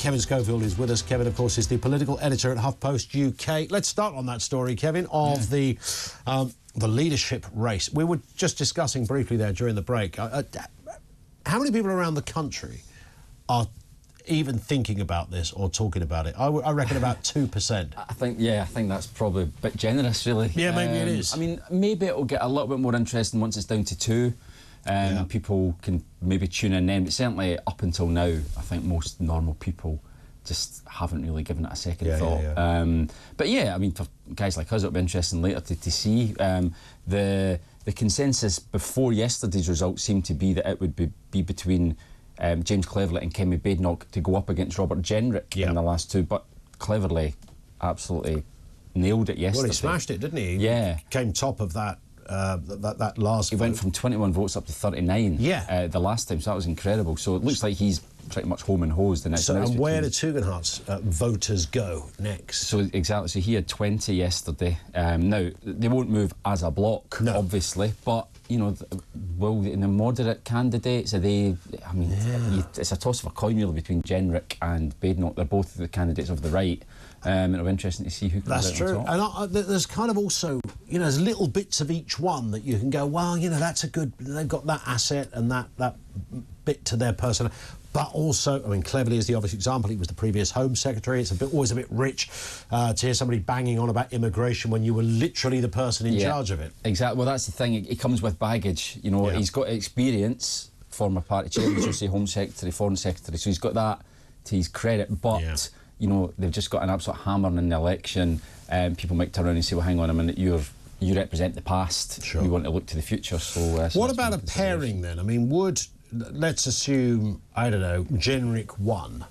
Kevin Schofield is with us. Kevin, of course, is the political editor at HuffPost UK. Let's start on that story, Kevin, of the leadership race. We were just discussing briefly there during the break. How many people around the country are even thinking about this or talking about it? I reckon about 2%. I think that's probably a bit generous, really. Yeah, maybe it is. I mean, maybe it'll get a little bit more interesting once it's down to 2. People can maybe tune in then, but certainly up until now, I think most normal people just haven't really given it a second thought. But yeah, I mean, for guys like us, it'll be interesting later to see. The consensus before yesterday's results seemed to be that it would be between James Cleverly and Kemi Badenoch to go up against Robert Jenrick in the last 2, but Cleverly absolutely nailed it yesterday. Well, he smashed it, didn't he? Yeah. He came top of that last He went from 21 votes up to 39 the last time, so that was incredible. So it looks like he's pretty much home and hosed. And where do Tugendhat's voters go next? So exactly, so he had 20 yesterday. Now, they won't move as a bloc, obviously, but, you know, in the moderate candidates, are they, I mean, it's a toss of a coin really between Jenrick and Badenoch. They're both the candidates of the right. It'll be interesting to see who comes out on top. And there's kind of also, you know, there's little bits of each one that you can go, well, you know, that's a good, they've got that asset and that bit to their person. But also, I mean, Cleverly is the obvious example. He was the previous Home Secretary. It's always a bit rich to hear somebody banging on about immigration when you were literally the person in charge of it. Exactly. Well, that's the thing. It comes with baggage. You know, he's got experience, former party chairman, should say, Home Secretary, Foreign Secretary, so he's got that to his credit. But you know, they've just got an absolute hammer in the election. People might turn around and say, well, hang on a minute, you represent the past. We want to look to the future. So, what about a pairing then? I mean, let's assume, I don't know, Jenrick won.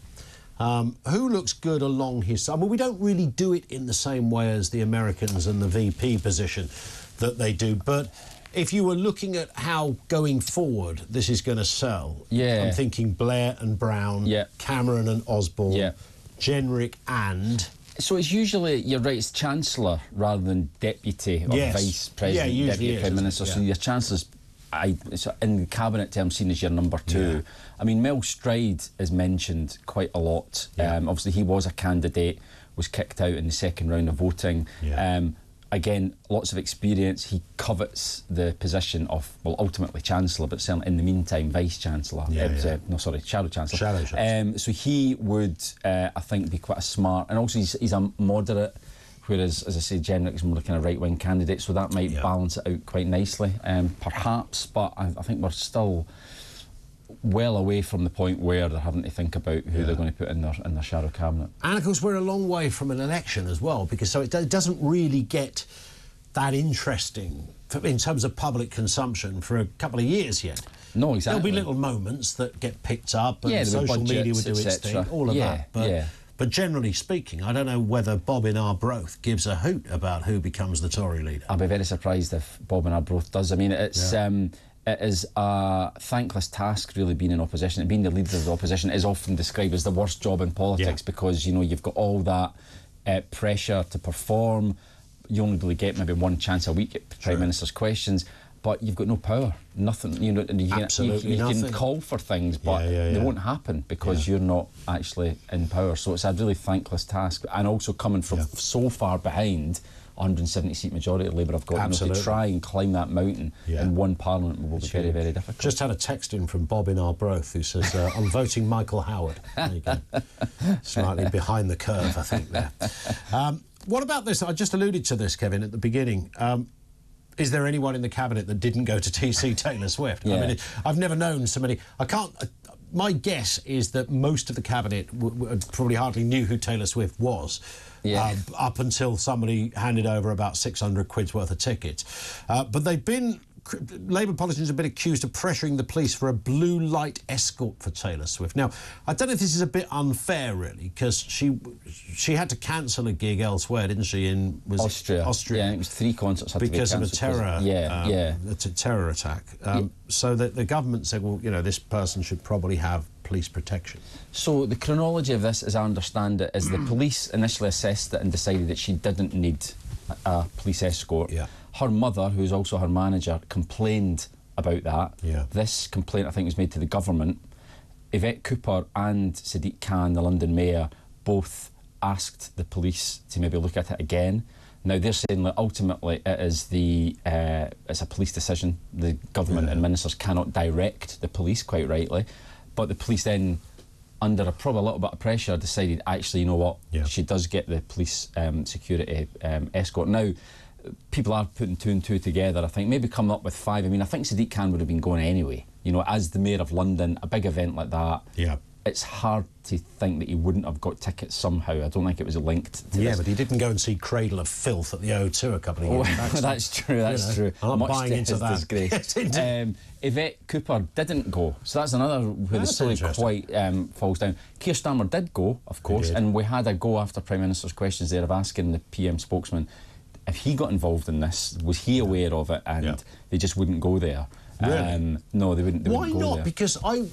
Who looks good along his side? Well, we don't really do it in the same way as the Americans and the VP position that they do, but if you were looking at how going forward this is going to sell, I'm thinking Blair and Brown, Cameron and Osborne, Jenrick and... So it's usually, you're right, it's Chancellor rather than Deputy or Vice President, Deputy Prime Minister. So your Chancellor's, in the Cabinet term, seen as your number 2. I mean, Mel Stride is mentioned quite a lot. Obviously, he was a candidate, was kicked out in the second round of voting. Again, lots of experience. He covets the position of, well, ultimately Chancellor, but certainly in the meantime, Vice-Chancellor. Shadow Chancellor. So he would, I think, be quite a smart... And also, he's a moderate, whereas, as I say, Jenrick's more kind of right-wing candidate, so that might balance it out quite nicely, perhaps. But I think we're still well away from the point where they're having to think about who they're going to put in their shadow cabinet. And of course we're a long way from an election as well, because so it doesn't really get that interesting in terms of public consumption for a couple of years yet. No, exactly. There'll be little moments that get picked up and social media will do its thing, all of that. But generally speaking, I don't know whether Bob in Arbroath gives a hoot about who becomes the Tory leader. I'd be very surprised if Bob in Arbroath does. I mean, it is a thankless task, really, being in opposition. And being the leader of the opposition is often described as the worst job in politics because, you know, you've got all that pressure to perform. You only really get maybe one chance a week at Prime Minister's questions, but you've got no power, nothing. You know, you can call for things, but they won't happen because you're not actually in power. So it's a really thankless task. And also coming from so far behind, 170-seat majority Labour have got, to try and climb that mountain in one parliament will be very, very difficult. Just had a text in from Bob in Arbroath who says, I'm voting Michael Howard. There you go. Slightly behind the curve, I think, there. What about this? I just alluded to this, Kevin, at the beginning. Is there anyone in the Cabinet that didn't go to TC Taylor Swift? I mean, I've never known so many... my guess is that most of the Cabinet probably hardly knew who Taylor Swift was. Up until somebody handed over about 600 quid's worth of tickets. But they've been... Labour politicians have been accused of pressuring the police for a blue light escort for Taylor Swift. Now, I don't know if this is a bit unfair, really, because she had to cancel a gig elsewhere, didn't she, in Austria? Austria. It was 3 concerts had because to be of a terror attack. So the government said, well, you know, this person should probably have police protection. So the chronology of this, as I understand it, is the police initially assessed it and decided that she didn't need a police escort. Her mother, who's also her manager, complained about that. This complaint, I think, was made to the government. Yvette Cooper and Sadiq Khan, the London mayor, both asked the police to maybe look at it again. Now, they're saying that ultimately it is it's a police decision. The government and ministers cannot direct the police, quite rightly. But the police then, under probably a little bit of pressure, decided, actually, you know what, she does get the police security escort. Now, people are putting 2 and 2 together, I think, maybe coming up with 5. I mean, I think Sadiq Khan would have been going anyway. You know, as the Mayor of London, a big event like that, it's hard to think that he wouldn't have got tickets somehow. I don't think it was linked to this. But he didn't go and see Cradle of Filth at the O2 a couple of years back. That's true, that's true. I'm not buying into that. Disgrace. Yvette Cooper didn't go, so that's another where the story quite falls down. Keir Starmer did go, of course, and we had a go after Prime Minister's questions there of asking the PM spokesman if he got involved in this, was he aware of it, and they just wouldn't go there. Really? No, they wouldn't. Why not? Because I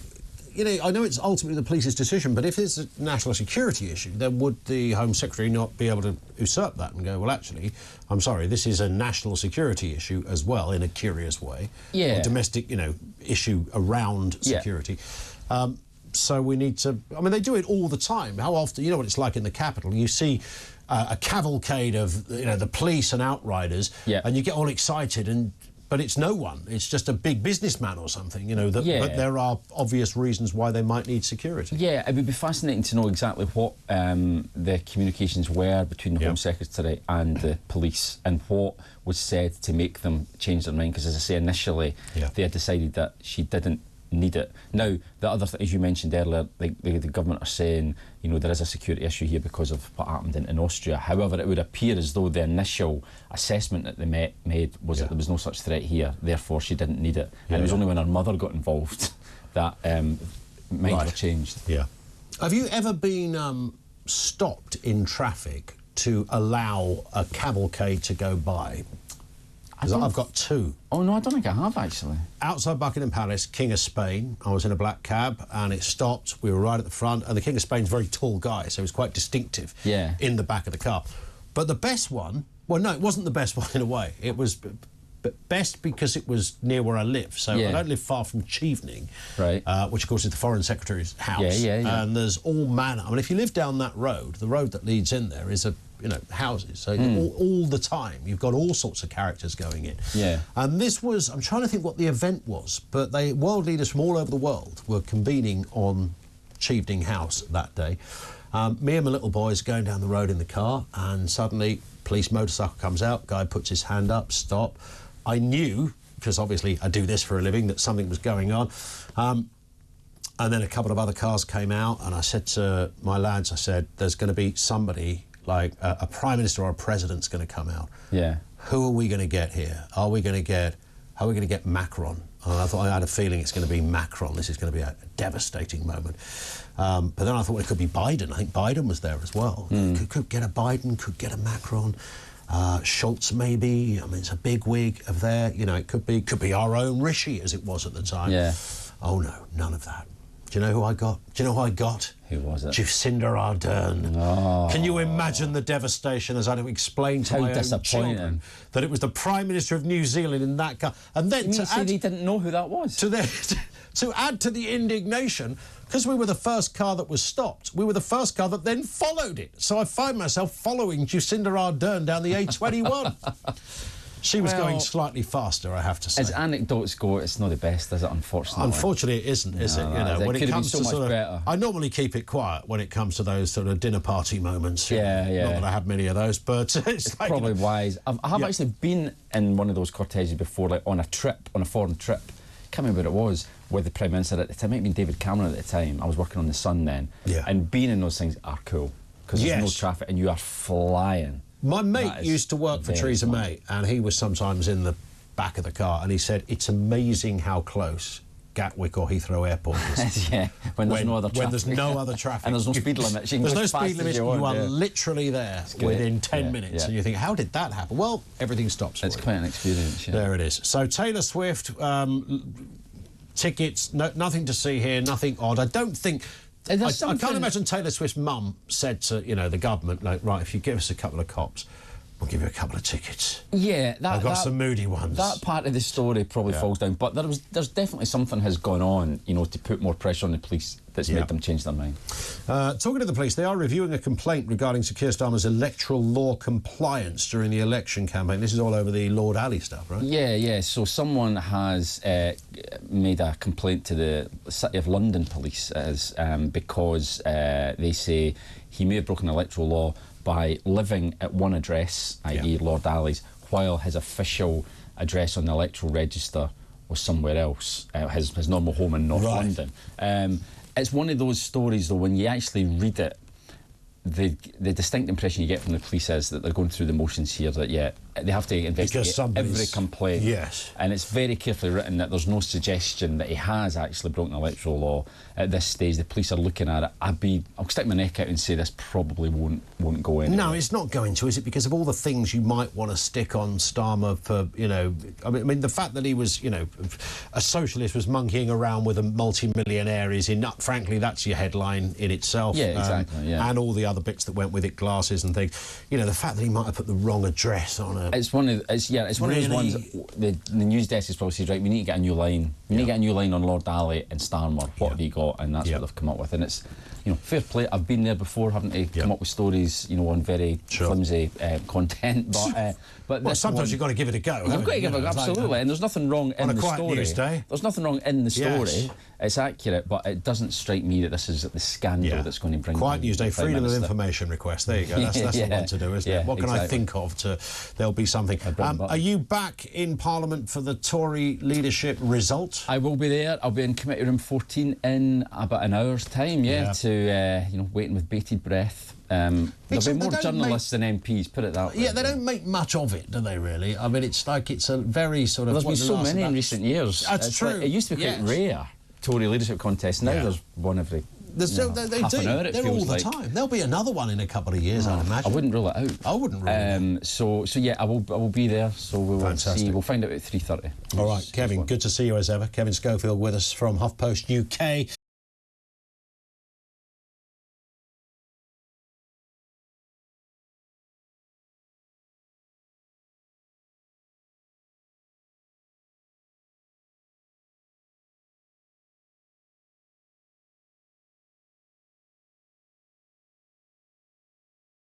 know it's ultimately the police's decision, but if it's a national security issue, then would the Home Secretary not be able to usurp that and go, well, actually, I'm sorry, this is a national security issue as well, in a curious way. A domestic, issue around security. So we need to... I mean, they do it all the time. How often... You know what it's like in the capital. You see a cavalcade of, the police and outriders, and you get all excited but it's no one. It's just a big businessman or something, but there are obvious reasons why they might need security. Yeah, it would be fascinating to know exactly what the communications were between the Home Secretary and the police and what was said to make them change their mind, because, as I say, initially they had decided that she didn't need it. Now, the other thing, as you mentioned earlier, the government are saying, there is a security issue here because of what happened in Austria. However, it would appear as though the initial assessment that they made was that there was no such threat here, therefore she didn't need it. And it was only when her mother got involved that minds were changed. Have you ever been stopped in traffic to allow a cavalcade to go by? I've got 2. Oh, no, I don't think I have, actually. Outside Buckingham Palace, King of Spain, I was in a black cab and it stopped. We were right at the front, and the King of Spain's a very tall guy, so he was quite distinctive in the back of the car. But the best one... Well, no, it wasn't the best one in a way. It was best because it was near where I live. So I don't live far from Chevening, which, of course, is the Foreign Secretary's house. And there's all manner... I mean, if you live down that road, the road that leads in there is houses. So all the time, you've got all sorts of characters going in. And this was... I'm trying to think what the event was, but world leaders from all over the world were convening on Chevening House that day. Me and my little boys going down the road in the car, and suddenly, police motorcycle comes out, guy puts his hand up, stop. I knew, because obviously I do this for a living, that something was going on. And then a couple of other cars came out, and I said to my lads, I said, there's going to be somebody, like a Prime Minister or a President's going to come out. Who are we going to get here? How are we going to get Macron? And I had a feeling it's going to be Macron. This is going to be a devastating moment. But then I thought, well, it could be Biden. I think Biden was there as well. Could get a Biden, could get a Macron. Schultz, maybe. I mean, it's a big wig of there. It could be our own Rishi, as it was at the time. Oh, no, none of that. Do you know who I got? Who was it? Jacinda Ardern. Oh. Can you imagine the devastation as I had to explain to my own children that it was the Prime Minister of New Zealand in that car? And then they didn't know who that was. To add to the indignation, because we were the first car that was stopped, we were the first car that then followed it. So I find myself following Jacinda Ardern down the A21. She was going slightly faster, I have to say. As anecdotes go, it's not the best, is it, unfortunately? Unfortunately, it isn't, is it? When it comes to sort of... I normally keep it quiet when it comes to those sort of dinner party moments. Not that I have many of those, but it's like... probably wise. I have actually been in one of those corteges before, like on a foreign trip. I can't remember what it was, with the Prime Minister at the time. It might have been David Cameron at the time. I was working on The Sun then. And being in those things are cool, because there's no traffic and you are flying. My mate used to work for Theresa May, and he was sometimes in the back of the car, and he said, it's amazing how close Gatwick or Heathrow Airport is. When there's no other traffic. When there's no other traffic. And there's no speed limit. There's no speed limit. You are literally there within 10 minutes, and you think, how did that happen? Well, everything stops for It's quite an experience, There it is. So Taylor Swift, tickets, nothing to see here, nothing odd. I don't think... I can't imagine Taylor Swift's mum said to, the government, like, right, if you give us a couple of cops, we'll give you a couple of tickets. I've got some moody ones. That part of the story probably falls down, but there's definitely something has gone on, to put more pressure on the police that's made them change their mind. Talking to the police, they are reviewing a complaint regarding Sir Keir Starmer's electoral law compliance during the election campaign. This is all over the Lord Alley stuff, right? Yeah. So someone has made a complaint to the City of London police because they say he may have broken electoral law by living at one address, i.e. Lord Alley's, while his official address on the electoral register was somewhere else, his normal home in North London. It's one of those stories, though, when you actually read it, the distinct impression you get from the police is that they're going through the motions here, that, they have to investigate every complaint. Yes. And it's very carefully written that there's no suggestion that he has actually broken electoral law at this stage. The police are looking at it. I'll stick my neck out and say this probably won't go in. No, it's not going to, is it? Because of all the things you might want to stick on Starmer for, I mean, the fact that he was, a socialist, was monkeying around with a multi-millionaire is enough. Frankly, that's your headline in itself. Yeah, exactly, And all the other bits that went with it, glasses and things. The fact that he might have put the wrong address on a... It's one of those ones. The news desk is probably said, right, we need to get a new line. We need to get a new line on Lord Alley and Starmer. What have you got? And that's what they've come up with. And it's, fair play. I've been there before, having to come up with stories, on very flimsy content. But sometimes you've got to give it a go. You've got to give it a go, absolutely. And there's nothing wrong in the story. News day. There's nothing wrong in the story. It's accurate, but it doesn't strike me that this is the scandal that's going to bring. Quiet News Day, freedom of information request. There you go. That's the one to do, isn't it? What can I think of there'll be something. Are you back in Parliament for the Tory leadership result? I will be there. I'll be in Committee Room 14 in about an hour's time, to waiting with bated breath. There'll be more journalists than MPs, put it that way. Yeah, they don't make much of it, do they, really? I mean, it's like it's a very sort of... There's been so many in recent years. That's true. It used to be quite rare, Tory leadership contest. Now there's one every... half an hour, They're all the time. There'll be another one in a couple of years, I'd imagine. I wouldn't rule it out. I wouldn't rule it out. So I will be there. So we will see. We'll find out at 3:30. All right, Kevin. Good to see you as ever. Kevin Schofield with us from HuffPost UK.